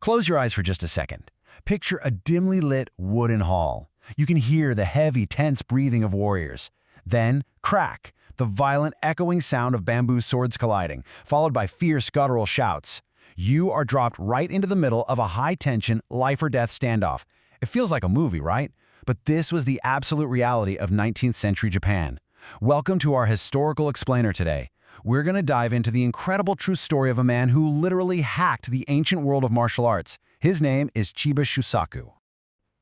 Close your eyes for just a second. Picture a dimly lit wooden hall. You can hear the heavy, tense breathing of warriors. Then, crack, the violent, echoing sound of bamboo swords colliding, followed by fierce guttural shouts. You are dropped right into the middle of a high-tension, life-or-death standoff. It feels like a movie, right? But this was the absolute reality of 19th century Japan. Welcome to our historical explainer today. We're going to dive into the incredible true story of a man who literally hacked the ancient world of martial arts. His name is Chiba Shusaku.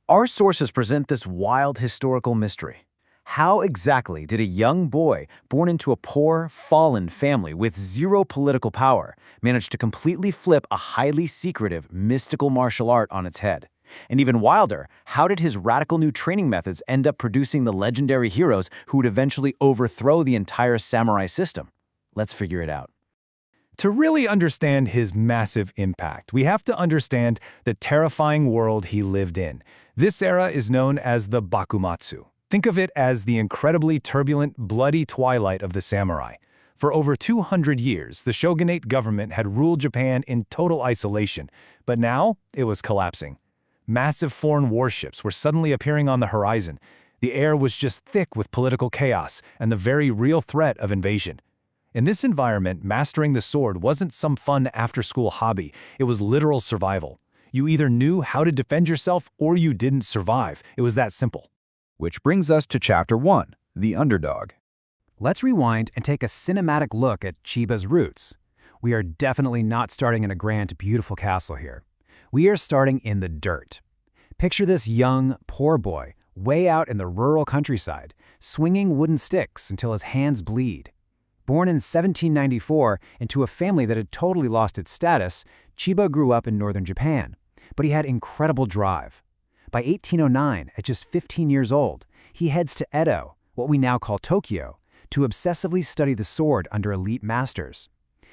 Our sources present this wild historical mystery. How exactly did a young boy born into a poor, fallen family with zero political power manage to completely flip a highly secretive, mystical martial art on its head? And even wilder, how did his radical new training methods end up producing the legendary heroes who would eventually overthrow the entire samurai system? Let's figure it out. To really understand his massive impact, we have to understand the terrifying world he lived in. This era is known as the Bakumatsu. Think of it as the incredibly turbulent, bloody twilight of the samurai. For over 200 years, the shogunate government had ruled Japan in total isolation, but now it was collapsing. Massive foreign warships were suddenly appearing on the horizon. The air was just thick with political chaos and the very real threat of invasion. In this environment, mastering the sword wasn't some fun after-school hobby. It was literal survival. You either knew how to defend yourself or you didn't survive. It was that simple. Which brings us to Chapter 1, The Underdog. Let's rewind and take a cinematic look at Chiba's roots. We are definitely not starting in a grand, beautiful castle here. We are starting in the dirt. Picture this young, poor boy, way out in the rural countryside, swinging wooden sticks until his hands bleed. Born in 1794 into a family that had totally lost its status, Chiba grew up in northern Japan, but he had incredible drive. By 1809, at just 15 years old, he heads to Edo, what we now call Tokyo, to obsessively study the sword under elite masters.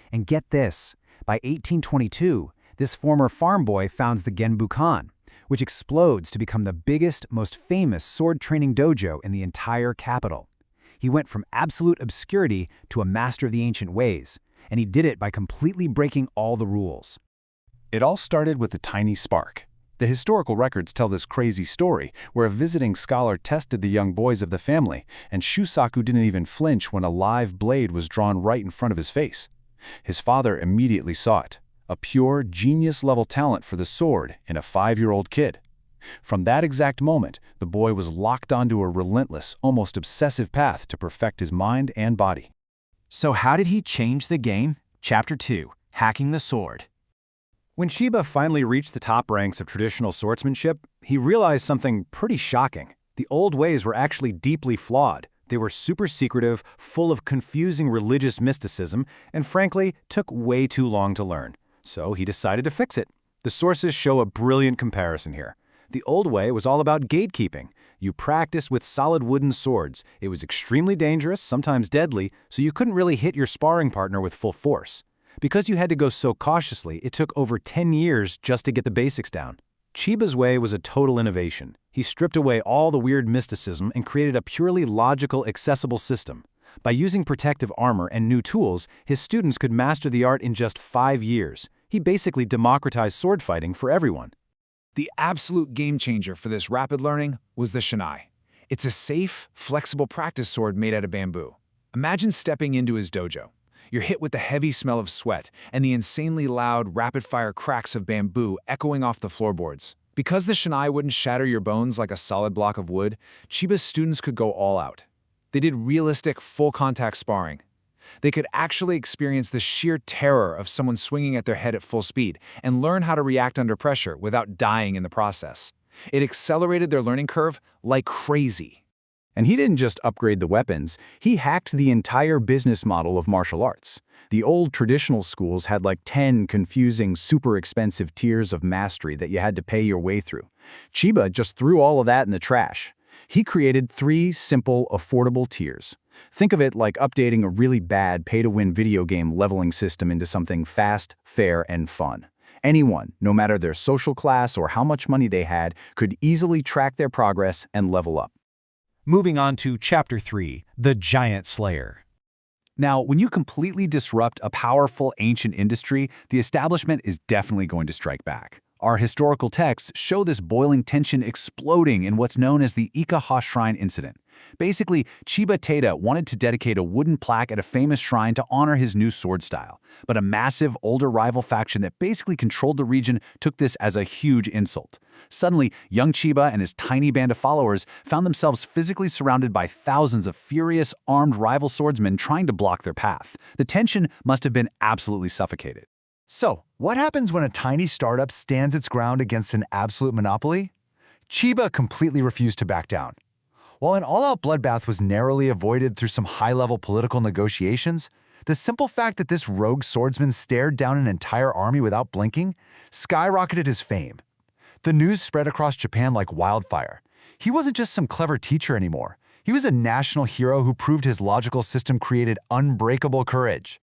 And get this, by 1822, this former farm boy founds the Genbukan, which explodes to become the biggest, most famous sword training dojo in the entire capital. He went from absolute obscurity to a master of the ancient ways, and he did it by completely breaking all the rules. It all started with a tiny spark. The historical records tell this crazy story where a visiting scholar tested the young boys of the family, and Shusaku didn't even flinch when a live blade was drawn right in front of his face. His father immediately saw it, a pure, genius-level talent for the sword in a 5-year-old kid. From that exact moment, the boy was locked onto a relentless, almost obsessive path to perfect his mind and body. So how did he change the game? Chapter 2, Hacking the Sword. When Chiba finally reached the top ranks of traditional swordsmanship, he realized something pretty shocking. The old ways were actually deeply flawed. They were super secretive, full of confusing religious mysticism, and frankly, took way too long to learn. So he decided to fix it. The sources show a brilliant comparison here. The old way was all about gatekeeping. You practiced with solid wooden swords. It was extremely dangerous, sometimes deadly, so you couldn't really hit your sparring partner with full force. Because you had to go so cautiously, it took over 10 years just to get the basics down. Chiba's way was a total innovation. He stripped away all the weird mysticism and created a purely logical, accessible system. By using protective armor and new tools, his students could master the art in just 5 years. He basically democratized sword fighting for everyone. The absolute game changer for this rapid learning was the shinai. It's a safe, flexible practice sword made out of bamboo. Imagine stepping into his dojo. You're hit with the heavy smell of sweat and the insanely loud, rapid-fire cracks of bamboo echoing off the floorboards. Because the shinai wouldn't shatter your bones like a solid block of wood, Chiba's students could go all out. They did realistic, full-contact sparring. They could actually experience the sheer terror of someone swinging at their head at full speed and learn how to react under pressure without dying in the process. It accelerated their learning curve like crazy. And he didn't just upgrade the weapons, he hacked the entire business model of martial arts. The old traditional schools had like 10 confusing, super expensive tiers of mastery that you had to pay your way through. Chiba just threw all of that in the trash. He created 3 simple, affordable tiers. Think of it like updating a really bad pay-to-win video game leveling system into something fast, fair, and fun. Anyone, no matter their social class or how much money they had, could easily track their progress and level up. Moving on to Chapter 3, The Giant Slayer. Now, when you completely disrupt a powerful ancient industry, the establishment is definitely going to strike back. Our historical texts show this boiling tension exploding in what's known as the Ikaha Shrine incident. Basically, Chiba Taida wanted to dedicate a wooden plaque at a famous shrine to honor his new sword style. But a massive, older rival faction that basically controlled the region took this as a huge insult. Suddenly, young Chiba and his tiny band of followers found themselves physically surrounded by thousands of furious, armed rival swordsmen trying to block their path. The tension must have been absolutely suffocated. So, what happens when a tiny startup stands its ground against an absolute monopoly? Chiba completely refused to back down. While an all-out bloodbath was narrowly avoided through some high-level political negotiations, the simple fact that this rogue swordsman stared down an entire army without blinking skyrocketed his fame. The news spread across Japan like wildfire. He wasn't just some clever teacher anymore. He was a national hero who proved his logical system created unbreakable courage.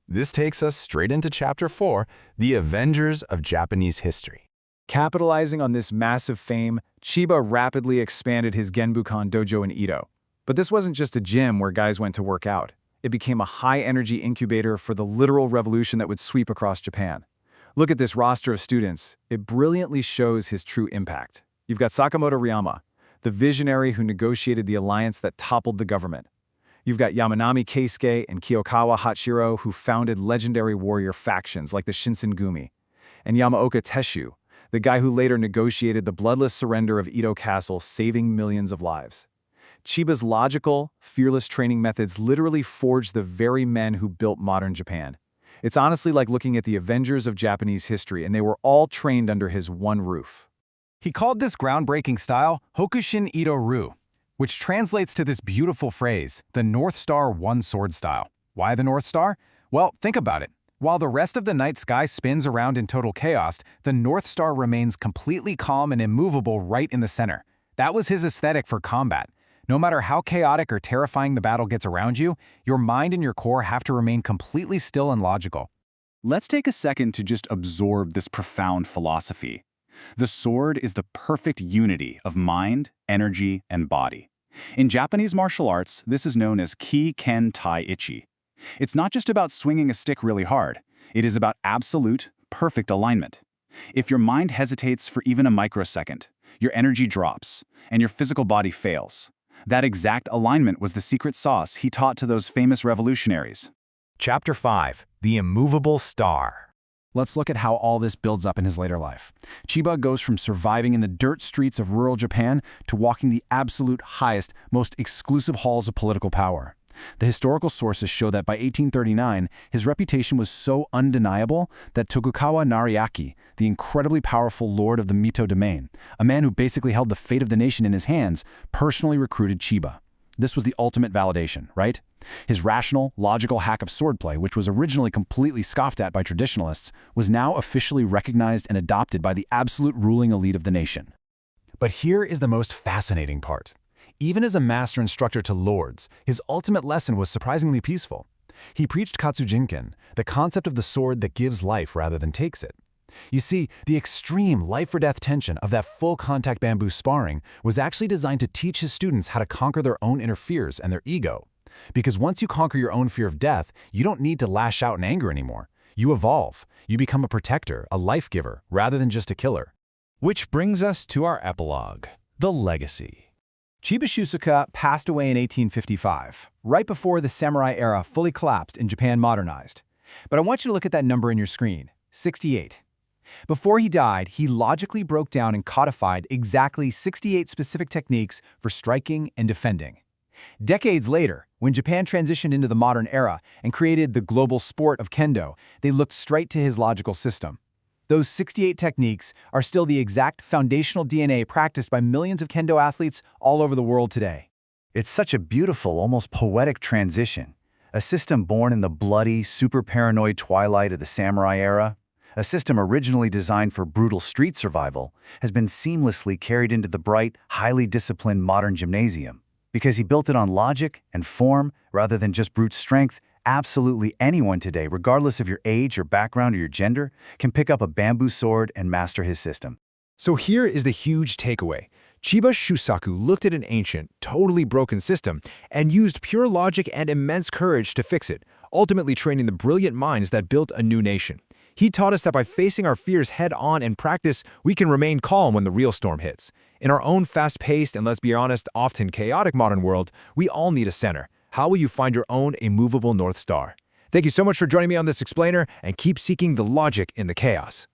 This takes us straight into Chapter 4, The Avengers of Japanese History. Capitalizing on this massive fame, Chiba rapidly expanded his Genbukan dojo in Edo. But this wasn't just a gym where guys went to work out. It became a high-energy incubator for the literal revolution that would sweep across Japan. Look at this roster of students. It brilliantly shows his true impact. You've got Sakamoto Ryoma, the visionary who negotiated the alliance that toppled the government. You've got Yamanami Keisuke and Kiyokawa Hachiro, who founded legendary warrior factions like the Shinsengumi. And Yamaoka Teshu, the guy who later negotiated the bloodless surrender of Edo Castle, saving millions of lives. Chiba's logical, fearless training methods literally forged the very men who built modern Japan. It's honestly like looking at the Avengers of Japanese history, and they were all trained under his one roof. He called this groundbreaking style Hokushin Itto-ryu, which translates to this beautiful phrase, the North Star One Sword Style. Why the North Star? Well, think about it. While the rest of the night sky spins around in total chaos, the North Star remains completely calm and immovable right in the center. That was his aesthetic for combat. No matter how chaotic or terrifying the battle gets around you, your mind and your core have to remain completely still and logical. Let's take a second to just absorb this profound philosophy. The sword is the perfect unity of mind, energy, and body. In Japanese martial arts, this is known as ki-ken tai-ichi. It's not just about swinging a stick really hard. It is about absolute, perfect alignment. If your mind hesitates for even a microsecond, your energy drops, and your physical body fails. That exact alignment was the secret sauce he taught to those famous revolutionaries. Chapter 5, The Immovable Star. Let's look at how all this builds up in his later life. Chiba goes from surviving in the dirt streets of rural Japan to walking the absolute highest, most exclusive halls of political power. The historical sources show that by 1839, his reputation was so undeniable that Tokugawa Nariaki, the incredibly powerful lord of the Mito domain, a man who basically held the fate of the nation in his hands, personally recruited Chiba. This was the ultimate validation, right? His rational, logical hack of swordplay, which was originally completely scoffed at by traditionalists, was now officially recognized and adopted by the absolute ruling elite of the nation. But here is the most fascinating part. Even as a master instructor to lords, his ultimate lesson was surprisingly peaceful. He preached Katsujinken, the concept of the sword that gives life rather than takes it. You see, the extreme life-or-death tension of that full-contact bamboo sparring was actually designed to teach his students how to conquer their own inner fears and their ego. Because once you conquer your own fear of death, you don't need to lash out in anger anymore. You evolve. You become a protector, a life-giver, rather than just a killer. Which brings us to our epilogue, the legacy. Chiba Shusaku passed away in 1855, right before the samurai era fully collapsed and Japan modernized. But I want you to look at that number in your screen, 68. Before he died, he logically broke down and codified exactly 68 specific techniques for striking and defending. Decades later, when Japan transitioned into the modern era and created the global sport of kendo, they looked straight to his logical system. Those 68 techniques are still the exact foundational DNA practiced by millions of kendo athletes all over the world today. It's such a beautiful, almost poetic transition. A system born in the bloody, super paranoid twilight of the samurai era, a system originally designed for brutal street survival, has been seamlessly carried into the bright, highly disciplined modern gymnasium. Because he built it on logic and form rather than just brute strength, absolutely anyone today, regardless of your age or background or your gender, can pick up a bamboo sword and master his system. So here is the huge takeaway. Chiba Shusaku looked at an ancient, totally broken system and used pure logic and immense courage to fix it, ultimately training the brilliant minds that built a new nation. He taught us that by facing our fears head-on in practice, we can remain calm when the real storm hits. In our own fast-paced and, let's be honest, often chaotic modern world, we all need a center. How will you find your own immovable North Star? Thank you so much for joining me on this explainer, and keep seeking the logic in the chaos.